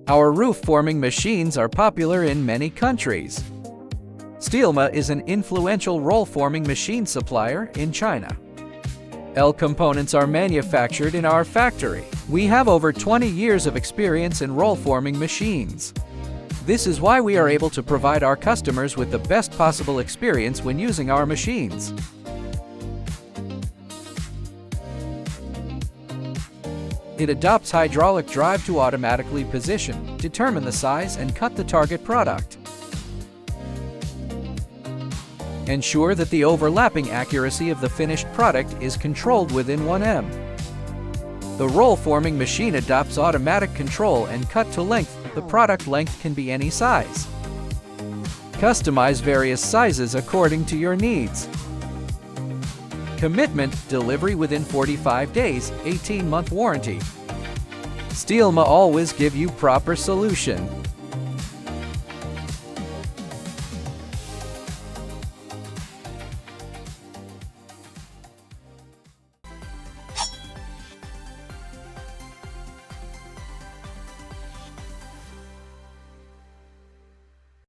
Our roof forming machines are popular in many countries. Steelma is an influential roll forming machine supplier in China. L components are manufactured in our factory. We have over 20 years of experience in roll forming machines. This is why we are able to provide our customers with the best possible experience when using our machines. It adopts hydraulic drive to automatically position, determine the size, and cut the target product. Ensure that the overlapping accuracy of the finished product is controlled within 1 m. The roll forming machine adopts automatic control and cut to length. The product length can be any size. Customize various sizes according to your needs. Commitment: delivery within 45 days, 18-month warranty. Steelma always give you proper solution.